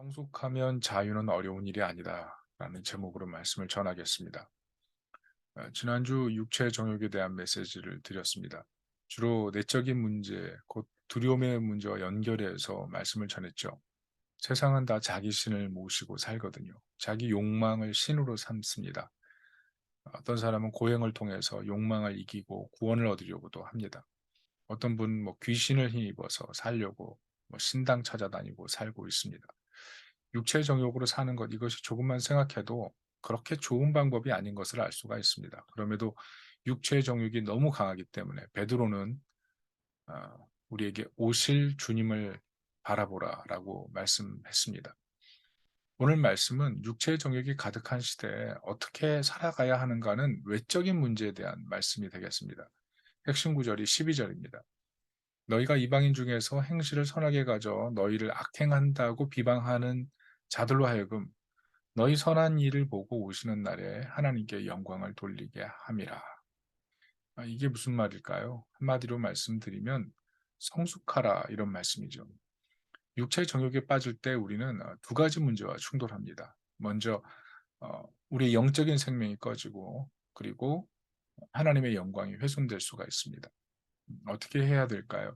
성숙하면 자유는 어려운 일이 아니다. 라는 제목으로 말씀을 전하겠습니다. 지난주 육체 정욕에 대한 메시지를 드렸습니다. 주로 내적인 문제, 곧 두려움의 문제와 연결해서 말씀을 전했죠. 세상은 다 자기 신을 모시고 살거든요. 자기 욕망을 신으로 삼습니다. 어떤 사람은 고행을 통해서 욕망을 이기고 구원을 얻으려고도 합니다. 어떤 분은 귀신을 힘입어서 살려고 신당 찾아다니고 살고 있습니다. 육체 정욕으로 사는 것 이것이 조금만 생각해도 그렇게 좋은 방법이 아닌 것을 알 수가 있습니다. 그럼에도 육체의 정욕이 너무 강하기 때문에 베드로는 우리에게 오실 주님을 바라보라라고 말씀했습니다. 오늘 말씀은 육체의 정욕이 가득한 시대에 어떻게 살아가야 하는가는 외적인 문제에 대한 말씀이 되겠습니다. 핵심 구절이 12절입니다. 너희가 이방인 중에서 행실을 선하게 가져 너희를 악행한다고 비방하는 자들로 하여금 너희 선한 일을 보고 오시는 날에 하나님께 영광을 돌리게 함이라. 이게 무슨 말일까요? 한마디로 말씀드리면 성숙하라 이런 말씀이죠. 육체 정욕에 빠질 때 우리는 두 가지 문제와 충돌합니다. 먼저 우리의 영적인 생명이 꺼지고 그리고 하나님의 영광이 훼손될 수가 있습니다. 어떻게 해야 될까요?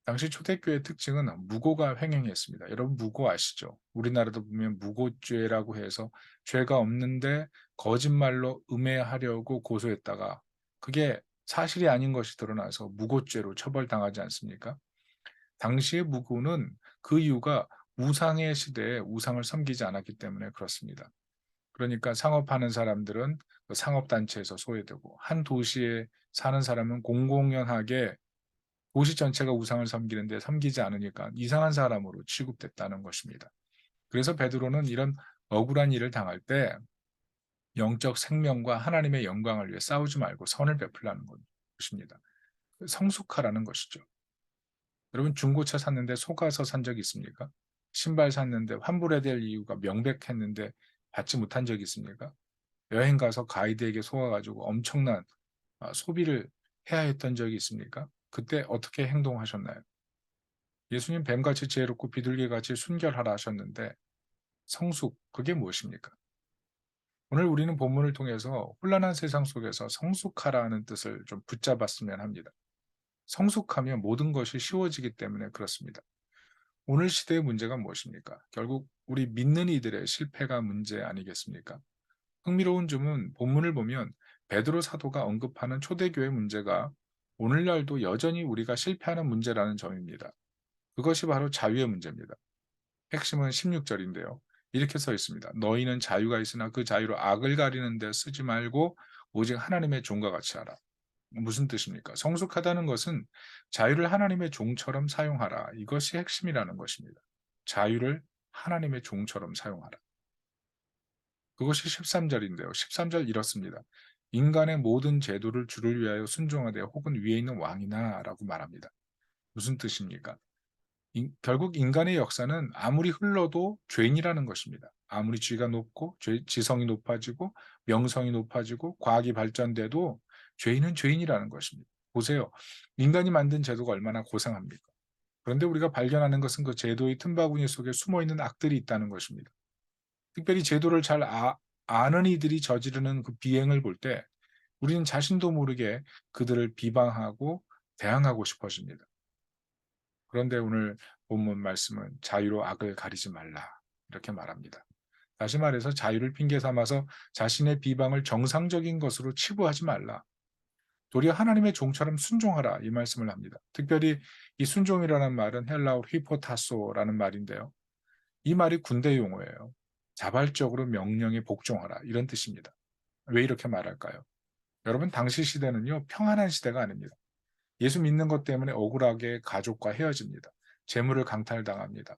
당시 초대교회 특징은 무고가 횡행했습니다. 여러분 무고 아시죠? 우리나라도 보면 무고죄라고 해서 죄가 없는데 거짓말로 음해하려고 고소했다가 그게 사실이 아닌 것이 드러나서 무고죄로 처벌당하지 않습니까? 당시의 무고는 그 이유가 우상의 시대에 우상을 섬기지 않았기 때문에 그렇습니다. 그러니까 상업하는 사람들은 그 상업단체에서 소외되고 한 도시에 사는 사람은 공공연하게 도시 전체가 우상을 섬기는데 섬기지 않으니까 이상한 사람으로 취급됐다는 것입니다. 그래서 베드로는 이런 억울한 일을 당할 때 영적 생명과 하나님의 영광을 위해 싸우지 말고 선을 베풀라는 것입니다. 성숙하라는 것이죠. 여러분 중고차 샀는데 속아서 산 적이 있습니까? 신발 샀는데 환불해야 될 이유가 명백했는데 받지 못한 적이 있습니까? 여행 가서 가이드에게 속아가지고 엄청난 소비를 해야 했던 적이 있습니까? 그때 어떻게 행동하셨나요? 예수님 뱀같이 지혜롭고 비둘기같이 순결하라 하셨는데 성숙 그게 무엇입니까? 오늘 우리는 본문을 통해서 혼란한 세상 속에서 성숙하라는 뜻을 좀 붙잡았으면 합니다. 성숙하면 모든 것이 쉬워지기 때문에 그렇습니다. 오늘 시대의 문제가 무엇입니까? 결국 우리 믿는 이들의 실패가 문제 아니겠습니까? 흥미로운 점은 본문을 보면 베드로 사도가 언급하는 초대교회 문제가 오늘날도 여전히 우리가 실패하는 문제라는 점입니다. 그것이 바로 자유의 문제입니다. 핵심은 16절인데요. 이렇게 써 있습니다. 너희는 자유가 있으나 그 자유로 악을 가리는 데 쓰지 말고 오직 하나님의 종과 같이 하라. 무슨 뜻입니까? 성숙하다는 것은 자유를 하나님의 종처럼 사용하라. 이것이 핵심이라는 것입니다. 자유를 하나님의 종처럼 사용하라. 그것이 13절인데요. 13절 이렇습니다. 인간의 모든 제도를 주를 위하여 순종하되 혹은 위에 있는 왕이나 라고 말합니다. 무슨 뜻입니까? 결국 인간의 역사는 아무리 흘러도 죄인이라는 것입니다. 아무리 쥐가 높고 지성이 높아지고 명성이 높아지고 과학이 발전돼도 죄인은 죄인이라는 것입니다. 보세요. 인간이 만든 제도가 얼마나 고상합니까? 그런데 우리가 발견하는 것은 그 제도의 틈바구니 속에 숨어있는 악들이 있다는 것입니다. 특별히 제도를 잘 아는 이들이 저지르는 그 비행을 볼 때 우리는 자신도 모르게 그들을 비방하고 대항하고 싶어집니다. 그런데 오늘 본문 말씀은 자유로 악을 가리지 말라 이렇게 말합니다. 다시 말해서 자유를 핑계 삼아서 자신의 비방을 정상적인 것으로 치부하지 말라. 도리어 하나님의 종처럼 순종하라 이 말씀을 합니다. 특별히 이 순종이라는 말은 헬라어 히포타소라는 말인데요. 이 말이 군대 용어예요. 자발적으로 명령에 복종하라 이런 뜻입니다. 왜 이렇게 말할까요? 여러분 당시 시대는요 평안한 시대가 아닙니다. 예수 믿는 것 때문에 억울하게 가족과 헤어집니다. 재물을 강탈당합니다.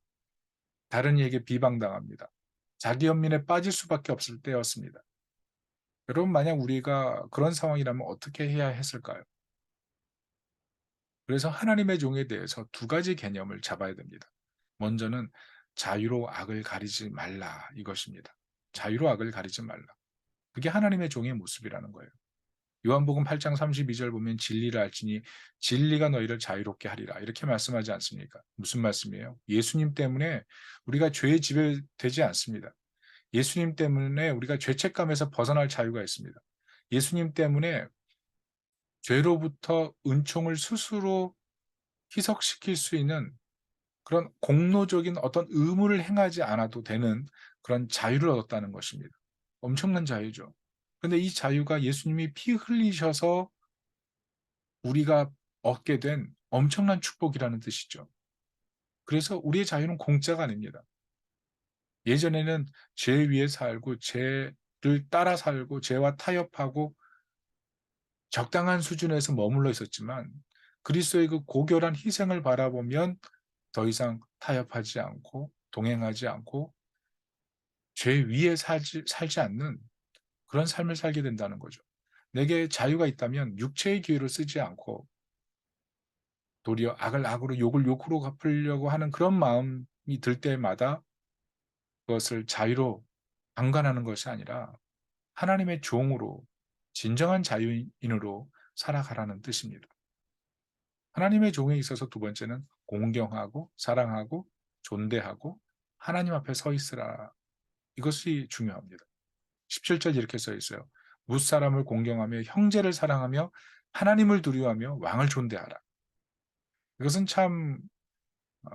다른 이에게 비방당합니다. 자기 연민에 빠질 수밖에 없을 때였습니다. 여러분 만약 우리가 그런 상황이라면 어떻게 해야 했을까요? 그래서 하나님의 종에 대해서 두 가지 개념을 잡아야 됩니다. 먼저는 자유로 악을 가리지 말라 이것입니다. 자유로 악을 가리지 말라. 그게 하나님의 종의 모습이라는 거예요. 요한복음 8장 32절 보면 진리를 알지니 진리가 너희를 자유롭게 하리라. 이렇게 말씀하지 않습니까? 무슨 말씀이에요? 예수님 때문에 우리가 죄의 지배되지 않습니다. 예수님 때문에 우리가 죄책감에서 벗어날 자유가 있습니다. 예수님 때문에 죄로부터 은총을 스스로 희석시킬 수 있는 그런 공로적인 어떤 의무를 행하지 않아도 되는 그런 자유를 얻었다는 것입니다. 엄청난 자유죠. 근데 이 자유가 예수님이 피 흘리셔서 우리가 얻게 된 엄청난 축복이라는 뜻이죠. 그래서 우리의 자유는 공짜가 아닙니다. 예전에는 죄 위에 살고 죄를 따라 살고 죄와 타협하고 적당한 수준에서 머물러 있었지만 그리스도의 그 고결한 희생을 바라보면 더 이상 타협하지 않고 동행하지 않고 죄 위에 살지 않는 그런 삶을 살게 된다는 거죠. 내게 자유가 있다면 육체의 기회를 쓰지 않고 도리어 악을 악으로 욕을 욕으로 갚으려고 하는 그런 마음이 들 때마다 그것을 자유로 방관하는 것이 아니라 하나님의 종으로 진정한 자유인으로 살아가라는 뜻입니다. 하나님의 종에 있어서 두 번째는 공경하고 사랑하고 존대하고 하나님 앞에 서 있으라. 이것이 중요합니다. 17절 이렇게 써 있어요. 무사람을 공경하며 형제를 사랑하며 하나님을 두려워하며 왕을 존대하라. 이것은 참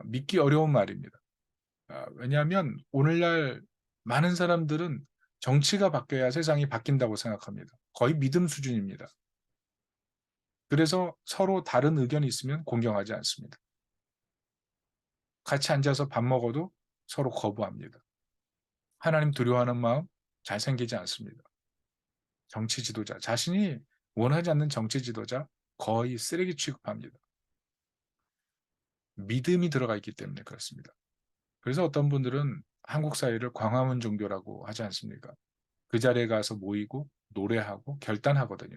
믿기 어려운 말입니다. 왜냐하면 오늘날 많은 사람들은 정치가 바뀌어야 세상이 바뀐다고 생각합니다. 거의 믿음 수준입니다. 그래서 서로 다른 의견이 있으면 공경하지 않습니다. 같이 앉아서 밥 먹어도 서로 거부합니다. 하나님 두려워하는 마음 잘 생기지 않습니다. 정치 지도자, 자신이 원하지 않는 정치 지도자 거의 쓰레기 취급합니다. 믿음이 들어가 있기 때문에 그렇습니다. 그래서 어떤 분들은 한국 사회를 광화문 종교라고 하지 않습니까? 그 자리에 가서 모이고 노래하고 결단하거든요.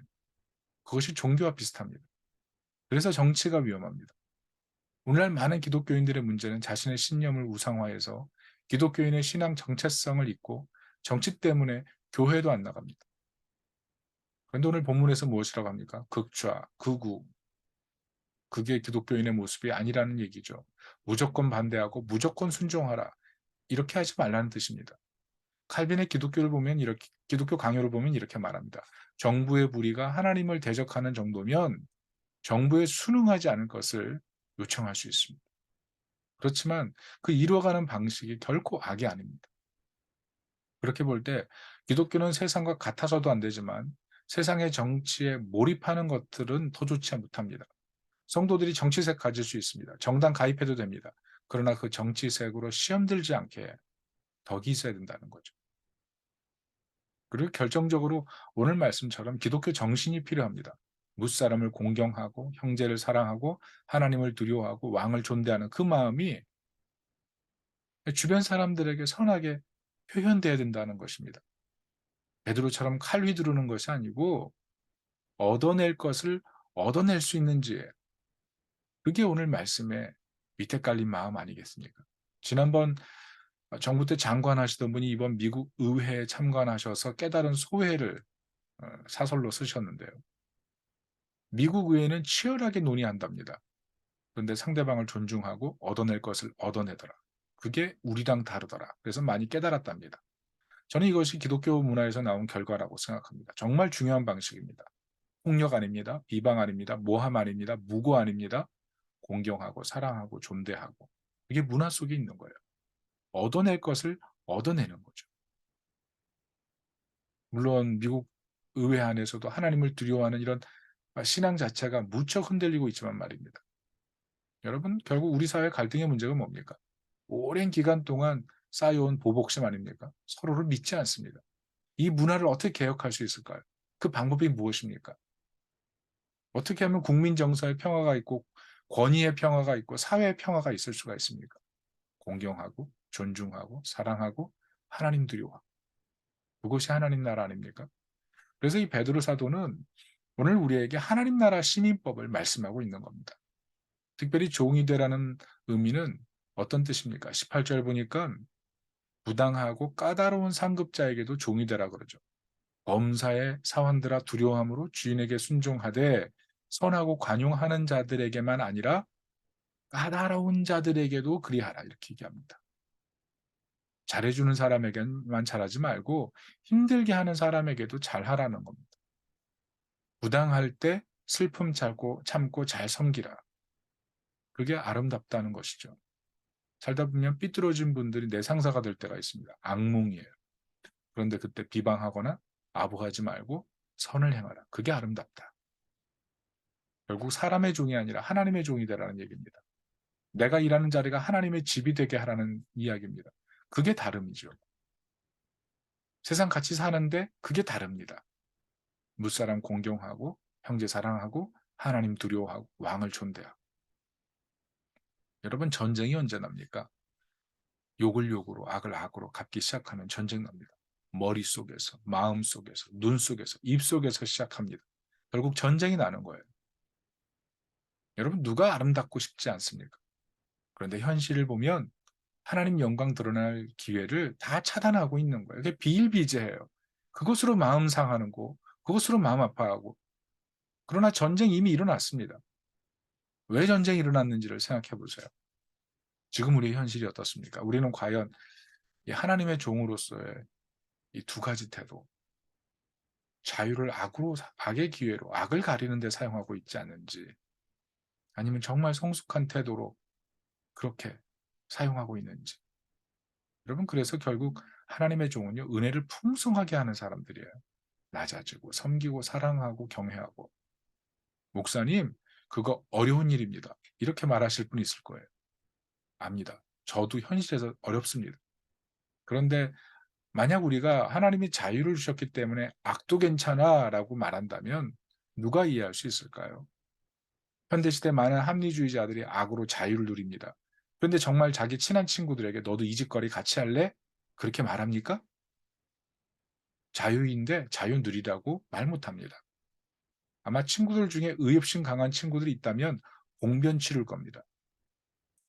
그것이 종교와 비슷합니다. 그래서 정치가 위험합니다. 오늘날 많은 기독교인들의 문제는 자신의 신념을 우상화해서 기독교인의 신앙 정체성을 잊고 정치 때문에 교회도 안 나갑니다. 그런데 오늘 본문에서 무엇이라고 합니까? 극좌, 극우. 그게 기독교인의 모습이 아니라는 얘기죠. 무조건 반대하고 무조건 순종하라. 이렇게 하지 말라는 뜻입니다. 칼빈의 기독교를 보면 이렇게 기독교 강요를 보면 이렇게 말합니다. 정부의 불의가 하나님을 대적하는 정도면 정부에 순응하지 않을 것을 요청할 수 있습니다. 그렇지만 그 이루어가는 방식이 결코 악이 아닙니다. 그렇게 볼 때 기독교는 세상과 같아서도 안 되지만 세상의 정치에 몰입하는 것들은 더 좋지 못합니다. 성도들이 정치색 가질 수 있습니다. 정당 가입해도 됩니다. 그러나 그 정치색으로 시험 들지 않게 덕이 있어야 된다는 거죠. 그리고 결정적으로 오늘 말씀처럼 기독교 정신이 필요합니다. 무사람을 공경하고 형제를 사랑하고 하나님을 두려워하고 왕을 존대하는 그 마음이 주변 사람들에게 선하게 표현돼야 된다는 것입니다. 베드로처럼 칼 휘두르는 것이 아니고 얻어낼 것을 얻어낼 수 있는지 그게 오늘 말씀의 밑에 깔린 마음 아니겠습니까? 지난번 정부 때 장관 하시던 분이 이번 미국 의회에 참관하셔서 깨달은 소회를 사설로 쓰셨는데요. 미국 의회는 치열하게 논의한답니다. 그런데 상대방을 존중하고 얻어낼 것을 얻어내더라. 그게 우리랑 다르더라. 그래서 많이 깨달았답니다. 저는 이것이 기독교 문화에서 나온 결과라고 생각합니다. 정말 중요한 방식입니다. 폭력 아닙니다. 비방 아닙니다. 모함 아닙니다. 무고 아닙니다. 공경하고 사랑하고 존대하고 이게 문화 속에 있는 거예요. 얻어낼 것을 얻어내는 거죠. 물론 미국 의회 안에서도 하나님을 두려워하는 이런 신앙 자체가 무척 흔들리고 있지만 말입니다. 여러분 결국 우리 사회 갈등의 문제가 뭡니까? 오랜 기간 동안 쌓여온 보복심 아닙니까? 서로를 믿지 않습니다. 이 문화를 어떻게 개혁할 수 있을까요? 그 방법이 무엇입니까? 어떻게 하면 국민 정서의 평화가 있고 권위의 평화가 있고 사회의 평화가 있을 수가 있습니까? 공경하고 존중하고 사랑하고 하나님 두려워하고 그것이 하나님 나라 아닙니까? 그래서 이 베드로 사도는 오늘 우리에게 하나님 나라 시민법을 말씀하고 있는 겁니다. 특별히 종이 되라는 의미는 어떤 뜻입니까? 18절 보니까 부당하고 까다로운 상급자에게도 종이 되라 그러죠. 범사의 사환들아 두려워함으로 주인에게 순종하되 선하고 관용하는 자들에게만 아니라 까다로운 자들에게도 그리하라 이렇게 얘기합니다. 잘해주는 사람에게만 잘하지 말고 힘들게 하는 사람에게도 잘하라는 겁니다. 부당할 때 슬픔 참고 잘 섬기라. 그게 아름답다는 것이죠. 살다 보면 삐뚤어진 분들이 내 상사가 될 때가 있습니다. 악몽이에요. 그런데 그때 비방하거나 아부하지 말고 선을 행하라. 그게 아름답다. 결국 사람의 종이 아니라 하나님의 종이 되라는 얘기입니다. 내가 일하는 자리가 하나님의 집이 되게 하라는 이야기입니다. 그게 다름이죠. 세상 같이 사는데 그게 다릅니다. 무사람 공경하고 형제 사랑하고 하나님 두려워하고 왕을 존대하고. 여러분 전쟁이 언제 납니까? 욕을 욕으로 악을 악으로 갚기 시작하면 전쟁 납니다. 머릿속에서, 마음속에서, 눈 속에서, 입 속에서 시작합니다. 결국 전쟁이 나는 거예요. 여러분 누가 아름답고 싶지 않습니까? 그런데 현실을 보면 하나님 영광 드러날 기회를 다 차단하고 있는 거예요. 그게 비일비재해요. 그것으로 마음 상하는 거, 그것으로 마음 아파하고. 그러나 전쟁이 이미 일어났습니다. 왜 전쟁이 일어났는지를 생각해 보세요. 지금 우리의 현실이 어떻습니까? 우리는 과연 이 하나님의 종으로서의 이 두 가지 태도, 자유를 악의 기회로, 악을 가리는 데 사용하고 있지 않는지, 아니면 정말 성숙한 태도로 그렇게 사용하고 있는지. 여러분, 그래서 결국 하나님의 종은요, 은혜를 풍성하게 하는 사람들이에요. 낮아지고, 섬기고, 사랑하고, 경외하고. 목사님, 그거 어려운 일입니다. 이렇게 말하실 분이 있을 거예요. 압니다. 저도 현실에서 어렵습니다. 그런데 만약 우리가 하나님이 자유를 주셨기 때문에 악도 괜찮아 라고 말한다면 누가 이해할 수 있을까요? 현대시대 많은 합리주의자들이 악으로 자유를 누립니다. 그런데 정말 자기 친한 친구들에게 너도 이 짓거리 같이 할래? 그렇게 말합니까? 자유인데 자유 누리라고 말 못합니다. 아마 친구들 중에 의협심 강한 친구들이 있다면 봉변 치를 겁니다.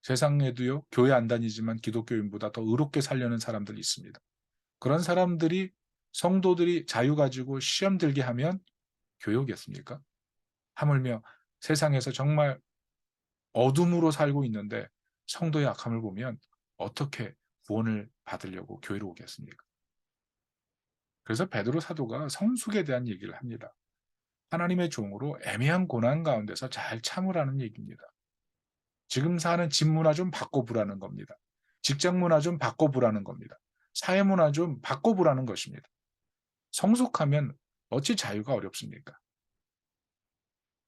세상에도요, 교회 안 다니지만 기독교인보다 더 의롭게 살려는 사람들이 있습니다. 그런 사람들이 성도들이 자유 가지고 시험 들게 하면 교육이었습니까? 하물며 세상에서 정말 어둠으로 살고 있는데 성도의 악함을 보면 어떻게 구원을 받으려고 교회로 오겠습니까? 그래서 베드로 사도가 성숙에 대한 얘기를 합니다. 하나님의 종으로 애매한 고난 가운데서 잘 참으라는 얘기입니다. 지금 사는 집 문화 좀 바꿔보라는 겁니다. 직장 문화 좀 바꿔보라는 겁니다. 사회 문화 좀 바꿔보라는 것입니다. 성숙하면 어찌 자유가 어렵습니까?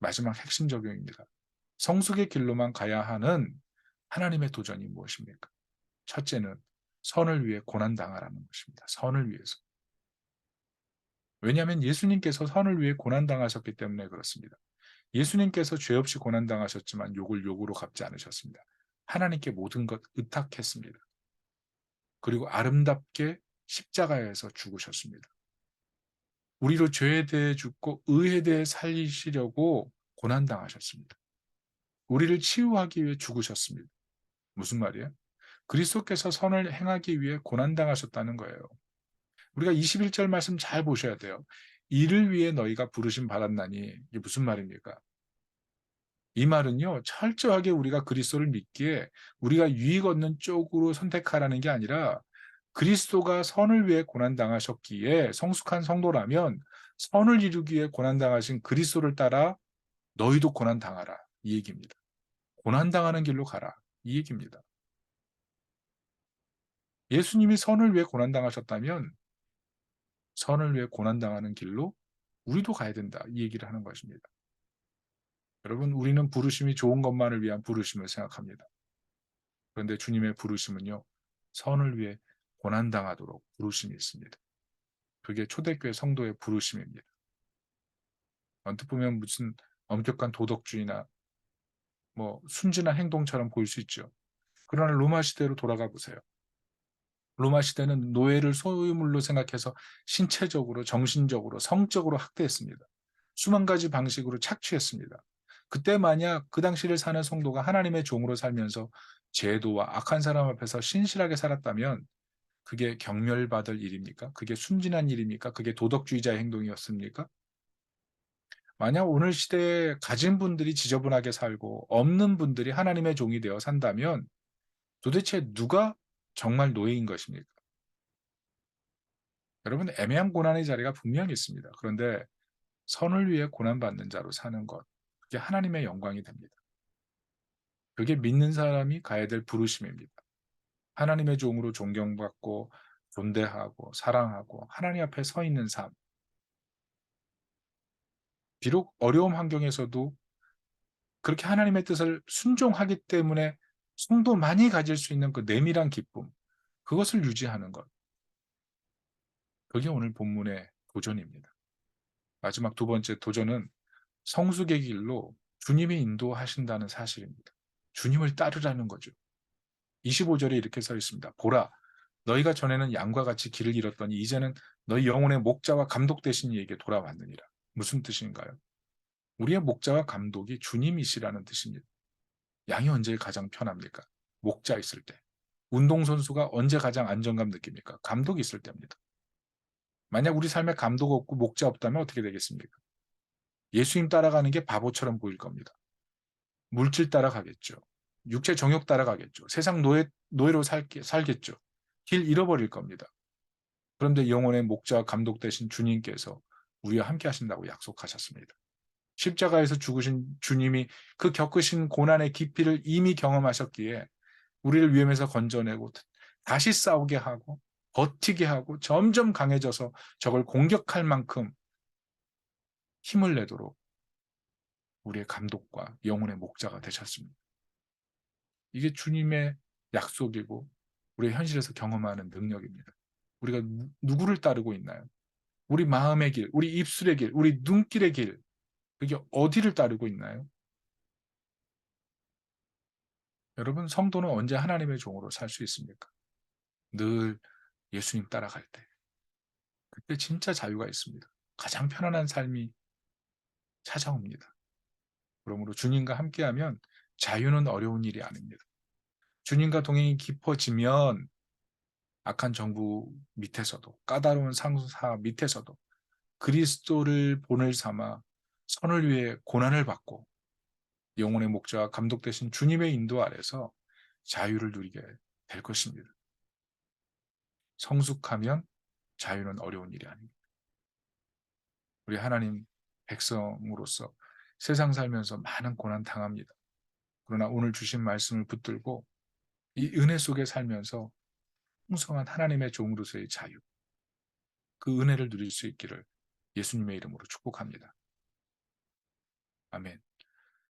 마지막 핵심 적용입니다. 성숙의 길로만 가야 하는 하나님의 도전이 무엇입니까? 첫째는 선을 위해 고난당하라는 것입니다. 선을 위해서. 왜냐하면 예수님께서 선을 위해 고난당하셨기 때문에 그렇습니다. 예수님께서 죄 없이 고난당하셨지만 욕을 욕으로 갚지 않으셨습니다. 하나님께 모든 것 의탁했습니다. 그리고 아름답게 십자가에서 죽으셨습니다. 우리로 죄에 대해 죽고 의에 대해 살리시려고 고난당하셨습니다. 우리를 치유하기 위해 죽으셨습니다. 무슨 말이에요? 그리스도께서 선을 행하기 위해 고난당하셨다는 거예요. 우리가 21절 말씀 잘 보셔야 돼요. 이를 위해 너희가 부르심 받았나니 이게 무슨 말입니까? 이 말은요, 철저하게 우리가 그리스도를 믿기에 우리가 유익 얻는 쪽으로 선택하라는 게 아니라 그리스도가 선을 위해 고난당하셨기에 성숙한 성도라면 선을 이루기 위해 고난당하신 그리스도를 따라 너희도 고난당하라. 이 얘기입니다. 고난당하는 길로 가라. 이 얘기입니다. 예수님이 선을 위해 고난당하셨다면 선을 위해 고난당하는 길로 우리도 가야 된다. 이 얘기를 하는 것입니다. 여러분, 우리는 부르심이 좋은 것만을 위한 부르심을 생각합니다. 그런데 주님의 부르심은요, 선을 위해 고난당하도록 부르심이 있습니다. 그게 초대교회 성도의 부르심입니다. 언뜻 보면 무슨 엄격한 도덕주의나 뭐 순진한 행동처럼 보일 수 있죠. 그러나 로마 시대로 돌아가 보세요. 로마 시대는 노예를 소유물로 생각해서 신체적으로, 정신적으로, 성적으로 학대했습니다. 수만 가지 방식으로 착취했습니다. 그때 만약 그 당시를 사는 성도가 하나님의 종으로 살면서 제도와 악한 사람 앞에서 신실하게 살았다면 그게 경멸받을 일입니까? 그게 순진한 일입니까? 그게 도덕주의자의 행동이었습니까? 만약 오늘 시대에 가진 분들이 지저분하게 살고 없는 분들이 하나님의 종이 되어 산다면 도대체 누가 정말 노예인 것입니까? 여러분, 애매한 고난의 자리가 분명히 있습니다. 그런데 선을 위해 고난받는 자로 사는 것, 그게 하나님의 영광이 됩니다. 그게 믿는 사람이 가야 될 부르심입니다. 하나님의 종으로 존경받고 존대하고 사랑하고 하나님 앞에 서 있는 삶. 비록 어려운 환경에서도 그렇게 하나님의 뜻을 순종하기 때문에 성도만이 가질 수 있는 그 내밀한 기쁨, 그것을 유지하는 것. 그게 오늘 본문의 도전입니다. 마지막 두 번째 도전은 성숙의 길로 주님이 인도하신다는 사실입니다. 주님을 따르라는 거죠. 25절에 이렇게 써 있습니다. 보라, 너희가 전에는 양과 같이 길을 잃었더니 이제는 너희 영혼의 목자와 감독 되신 이에게 돌아왔느니라. 무슨 뜻인가요? 우리의 목자와 감독이 주님이시라는 뜻입니다. 양이 언제 가장 편합니까? 목자 있을 때. 운동선수가 언제 가장 안정감 느낍니까? 감독이 있을 때입니다. 만약 우리 삶에 감독 없고 목자 없다면 어떻게 되겠습니까? 예수님 따라가는 게 바보처럼 보일 겁니다. 물질 따라가겠죠. 육체 정욕 따라가겠죠. 세상 노예로 살겠죠. 길 잃어버릴 겁니다. 그런데 영혼의 목자와 감독 되신 주님께서 우리와 함께 하신다고 약속하셨습니다. 십자가에서 죽으신 주님이 그 겪으신 고난의 깊이를 이미 경험하셨기에 우리를 위험에서 건져내고 다시 싸우게 하고 버티게 하고 점점 강해져서 적을 공격할 만큼 힘을 내도록 우리의 감독과 영혼의 목자가 되셨습니다. 이게 주님의 약속이고 우리의 현실에서 경험하는 능력입니다. 우리가 누구를 따르고 있나요? 우리 마음의 길, 우리 입술의 길, 우리 눈길의 길, 그게 어디를 따르고 있나요? 여러분, 성도는 언제 하나님의 종으로 살 수 있습니까? 늘 예수님 따라갈 때. 그때 진짜 자유가 있습니다. 가장 편안한 삶이 찾아옵니다. 그러므로 주님과 함께하면 자유는 어려운 일이 아닙니다. 주님과 동행이 깊어지면 악한 정부 밑에서도 까다로운 상사 밑에서도 그리스도를 본을 삼아 선을 위해 고난을 받고 영혼의 목자와 감독 되신 주님의 인도 아래서 자유를 누리게 될 것입니다. 성숙하면 자유는 어려운 일이 아닙니다. 우리 하나님 백성으로서 세상 살면서 많은 고난 당합니다. 그러나 오늘 주신 말씀을 붙들고 이 은혜 속에 살면서 풍성한 하나님의 종으로서의 자유, 그 은혜를 누릴 수 있기를 예수님의 이름으로 축복합니다. 아멘.